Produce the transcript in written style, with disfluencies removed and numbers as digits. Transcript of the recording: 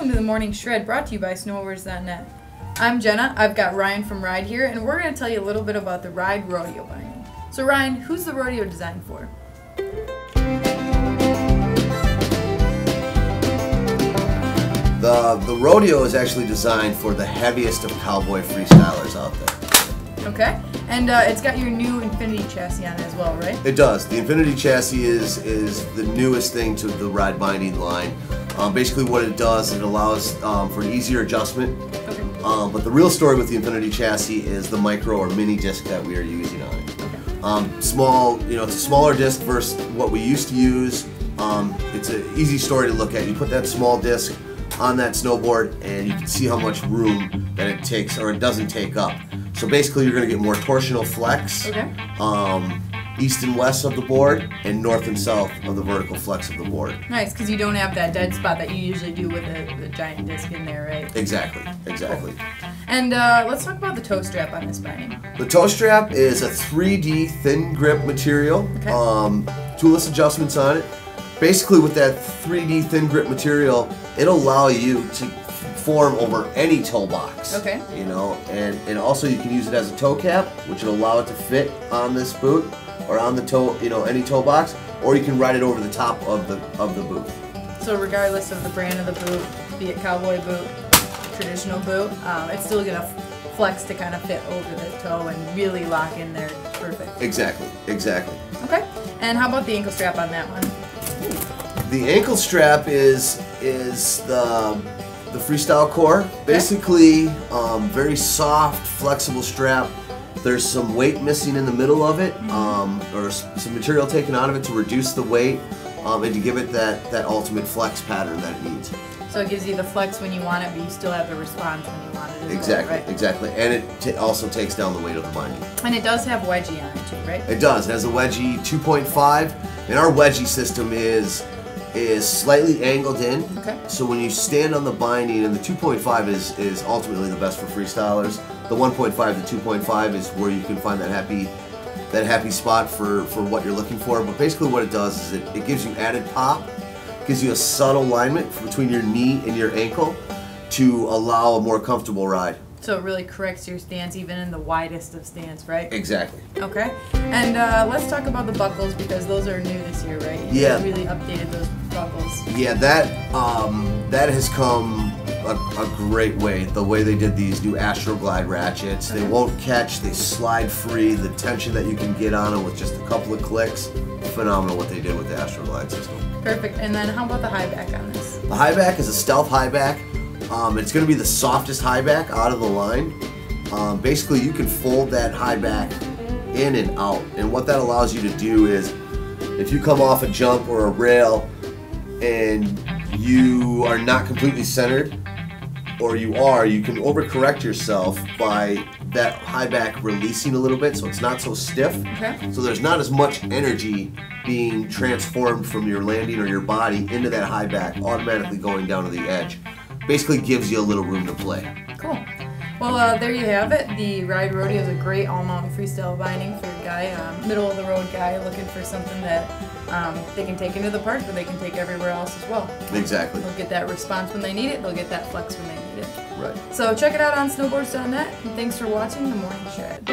welcome to the Morning Shred, brought to you by snowboards.net. I'm Jenna, I've got Ryan from Ride here, and we're going to tell you a little bit about the Ride Rodeo binding. So Ryan, who's the rodeo designed for? The rodeo is actually designed for the heaviest of cowboy freestylers out there. Okay, and it's got your new Infinity chassis on it as well, right? It does. The Infinity chassis is the newest thing to the Ride binding line. Basically what it does, it allows for an easier adjustment. Okay. But the real story with the Infinity chassis is the micro or mini disc that we are using on it. Okay. Small, it's a smaller disc versus what we used to use. It's an easy story to look at. You put that small disc on that snowboard and you can see how much room that it takes or it doesn't take up. So basically you're going to get more torsional flex, okay. East and west of the board and north and south of the vertical flex of the board. Nice, because you don't have that dead spot that you usually do with the giant disc in there, right? Exactly, exactly. Cool. And let's talk about the toe strap on this binding. The toe strap is a 3D thin grip material, okay. Toolless adjustments on it. Basically with that 3D thin grip material, it'll allow you to form over any toe box. Okay. And also you can use it as a toe cap, which will allow it to fit on this boot or on the toe, any toe box, or you can ride it over the top of the boot. So regardless of the brand of the boot, be it cowboy boot, traditional boot, it's still gonna flex to kind of fit over the toe and really lock in there perfect. Exactly, exactly. Okay. And how about the ankle strap on that one? The ankle strap is the freestyle core. Basically, very soft, flexible strap. There's some weight missing in the middle of it, or some material taken out of it to reduce the weight and to give it that ultimate flex pattern that it needs. So it gives you the flex when you want it, but you still have the response when you want it as exactly, well, right? Exactly. And it also takes down the weight of the binding. And it does have wedgie on it too, right? It does. It has a wedgie 2.5, and our wedgie system is slightly angled in. Okay. So when you stand on the binding, and the 2.5 is ultimately the best for freestylers. The 1.5 to 2.5 is where you can find that happy spot for what you're looking for. But basically what it does is it gives you added pop, gives you a subtle alignment between your knee and your ankle to allow a more comfortable ride. So it really corrects your stance even in the widest of stance, right? Exactly. Okay. And let's talk about the buckles because those are new this year, right? You really updated those buckles. Yeah, that has come a great way. The way they did these new Astroglide ratchets. They won't catch, they slide free. The tension that you can get on them with just a couple of clicks. Phenomenal what they did with the Astroglide system. Perfect. And then how about the high back on this? The high back is a stealth high back. It's going to be the softest high back out of the line. Basically, you can fold that high back in and out. And what that allows you to do is, if you come off a jump or a rail and you are not completely centered, or you can overcorrect yourself by that high back releasing a little bit so it's not so stiff. Okay. So there's not as much energy being transformed from your landing or your body into that high back, automatically going down to the edge. Basically gives you a little room to play. Cool. Well, there you have it. The Ride Rodeo is a great all-mountain freestyle binding for a guy, middle-of-the-road guy looking for something that they can take into the park, but they can take everywhere else as well. Exactly. They'll get that response when they need it. They'll get that flex when they need it. Right. So check it out on snowboards.net. And thanks for watching The Morning Shred.